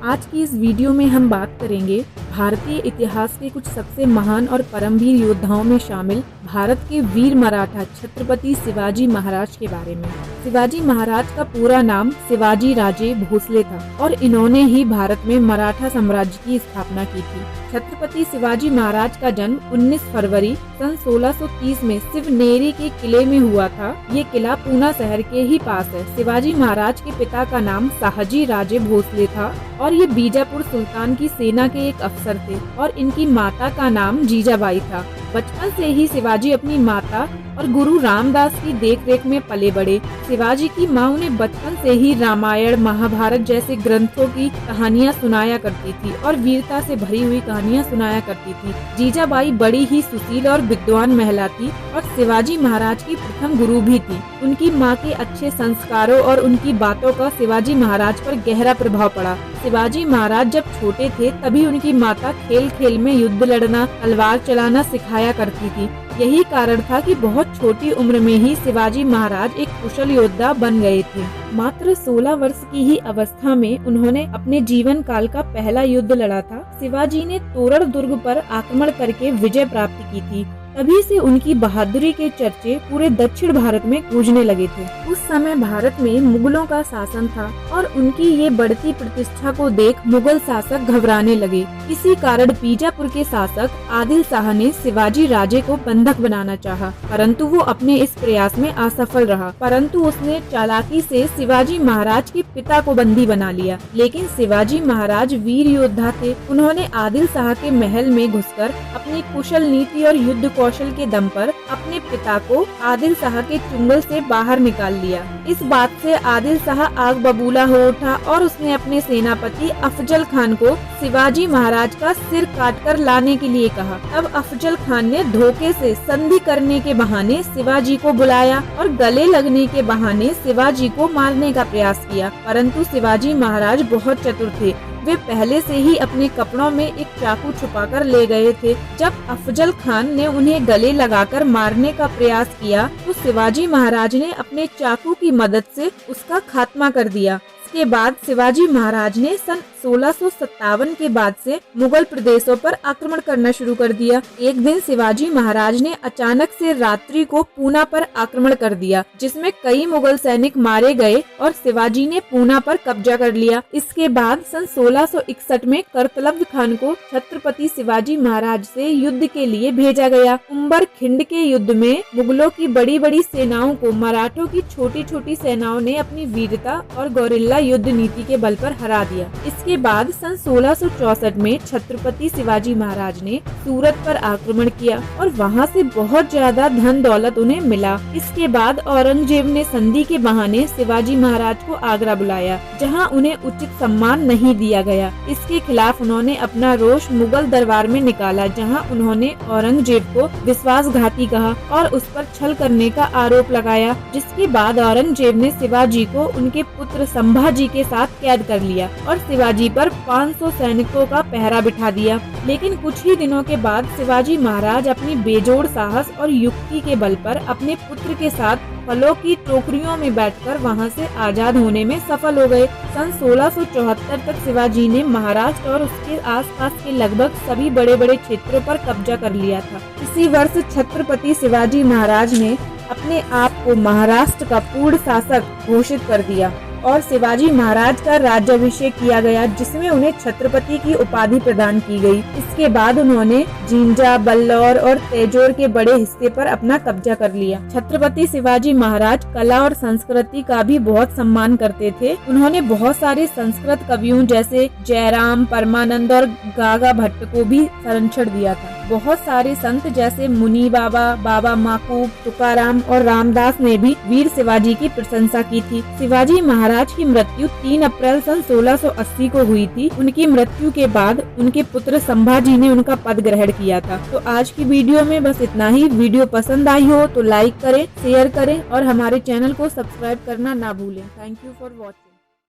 आज की इस वीडियो में हम बात करेंगे भारतीय इतिहास के कुछ सबसे महान और परमवीर योद्धाओं में शामिल भारत के वीर मराठा छत्रपति शिवाजी महाराज के बारे में। शिवाजी महाराज का पूरा नाम शिवाजी राजे भोसले था और इन्होंने ही भारत में मराठा साम्राज्य की स्थापना की थी। छत्रपति शिवाजी महाराज का जन्म 19 फरवरी सन 1630 में शिवनेरी के किले में हुआ था। ये किला पूना शहर के ही पास है। शिवाजी महाराज के पिता का नाम शाहजी राजे भोसले था और ये बीजापुर सुल्तान की सेना के एक अफसर थे और इनकी माता का नाम जीजाबाई था। बचपन से ही शिवाजी अपनी माता और गुरु रामदास की देखरेख में पले बड़े। शिवाजी की माँ उन्हें बचपन से ही रामायण महाभारत जैसे ग्रंथों की कहानियाँ सुनाया करती थी और वीरता से भरी हुई कहानियाँ सुनाया करती थी। जीजाबाई बड़ी ही सुशील और विद्वान महिला थी और शिवाजी महाराज की प्रथम गुरु भी थी। उनकी माँ के अच्छे संस्कारों और उनकी बातों का शिवाजी महाराज पर गहरा प्रभाव पड़ा। शिवाजी महाराज जब छोटे थे तभी उनकी माता खेल खेल में युद्ध लड़ना, तलवार चलाना सिखाया करती थी। यही कारण था कि बहुत छोटी उम्र में ही शिवाजी महाराज एक कुशल योद्धा बन गए थे। मात्र 16 वर्ष की ही अवस्था में उन्होंने अपने जीवन काल का पहला युद्ध लड़ा था। शिवाजी ने तोरण दुर्ग पर आक्रमण करके विजय प्राप्त की थी। तभी से उनकी बहादुरी के चर्चे पूरे दक्षिण भारत में गूंजने लगे थे। उस समय भारत में मुगलों का शासन था और उनकी ये बढ़ती प्रतिष्ठा को देख मुगल शासक घबराने लगे। इसी कारण बीजापुर के शासक आदिल शाह ने शिवाजी राजे को बंधक बनाना चाहा, परंतु वो अपने इस प्रयास में असफल रहा। परंतु उसने चालाकी से शिवाजी महाराज के पिता को बंदी बना लिया। लेकिन शिवाजी महाराज वीर योद्धा थे। उन्होंने आदिल शाह के महल में घुसकर अपनी कुशल नीति और युद्ध कौशल के दम पर अपने पिता को आदिल शाह के चुंगल से बाहर निकाल लिया। इस बात से आदिल शाह आग बबूला हो उठा और उसने अपने सेनापति अफजल खान को शिवाजी महाराज का सिर काटकर लाने के लिए कहा। तब अफजल खान ने धोखे से संधि करने के बहाने शिवाजी को बुलाया और गले लगने के बहाने शिवाजी को मारने का प्रयास किया, परंतु शिवाजी महाराज बहुत चतुर थे। वे पहले से ही अपने कपड़ों में एक चाकू छुपाकर ले गए थे। जब अफजल खान ने उन्हें गले लगाकर मारने का प्रयास किया तो शिवाजी महाराज ने अपने चाकू की मदद से उसका खात्मा कर दिया। इसके बाद शिवाजी महाराज ने सन 1657 के बाद से मुगल प्रदेशों पर आक्रमण करना शुरू कर दिया। एक दिन शिवाजी महाराज ने अचानक से रात्रि को पूना पर आक्रमण कर दिया, जिसमें कई मुगल सैनिक मारे गए और शिवाजी ने पूना पर कब्जा कर लिया। इसके बाद सन 1661 में करतलब्द खान को छत्रपति शिवाजी महाराज से युद्ध के लिए भेजा गया। उम्बर खिंड के युद्ध में मुगलों की बड़ी बड़ी सेनाओं को मराठों की छोटी छोटी सेनाओं ने अपनी वीरता और गौरिल्ला युद्ध नीति के बल पर हरा दिया। इसके बाद सन 1664 में छत्रपति शिवाजी महाराज ने सूरत पर आक्रमण किया और वहां से बहुत ज्यादा धन दौलत उन्हें मिला। इसके बाद औरंगजेब ने संधि के बहाने शिवाजी महाराज को आगरा बुलाया, जहां उन्हें उचित सम्मान नहीं दिया गया। इसके खिलाफ उन्होंने अपना रोष मुगल दरबार में निकाला, जहां उन्होंने औरंगजेब को विश्वासघाती कहा और उस पर छल करने का आरोप लगाया। जिसके बाद औरंगजेब ने शिवाजी को उनके पुत्र संभाजी के साथ कैद कर लिया और शिवाजी पर 500 सैनिकों का पहरा बिठा दिया। लेकिन कुछ ही दिनों के बाद शिवाजी महाराज अपनी बेजोड़ साहस और युक्ति के बल पर अपने पुत्र के साथ फलों की टोकरियों में बैठकर वहां से आजाद होने में सफल हो गए। सन 1674 तक शिवाजी ने महाराष्ट्र और उसके आसपास के लगभग सभी बड़े बड़े क्षेत्रों पर कब्जा कर लिया था। इसी वर्ष छत्रपति शिवाजी महाराज ने अपने आप को महाराष्ट्र का पूर्ण शासक घोषित कर दिया और शिवाजी महाराज का राज्याभिषेक किया गया, जिसमें उन्हें छत्रपति की उपाधि प्रदान की गई। इसके बाद उन्होंने जिंजा, बल्लौर और तेजोर के बड़े हिस्से पर अपना कब्जा कर लिया। छत्रपति शिवाजी महाराज कला और संस्कृति का भी बहुत सम्मान करते थे। उन्होंने बहुत सारे संस्कृत कवियों जैसे जयराम, परमानंद और गागा भट्ट को भी संरक्षण दिया था। बहुत सारे संत जैसे मुनि बाबा, बाबा माकूब, तुकाराम और रामदास ने भी वीर शिवाजी की प्रशंसा की थी। शिवाजी महाराज की मृत्यु 3 अप्रैल सन 1680 को हुई थी। उनकी मृत्यु के बाद उनके पुत्र संभाजी ने उनका पद ग्रहण किया था। तो आज की वीडियो में बस इतना ही। वीडियो पसंद आई हो तो लाइक करें, शेयर करें और हमारे चैनल को सब्सक्राइब करना ना भूलें। Thank you for watching.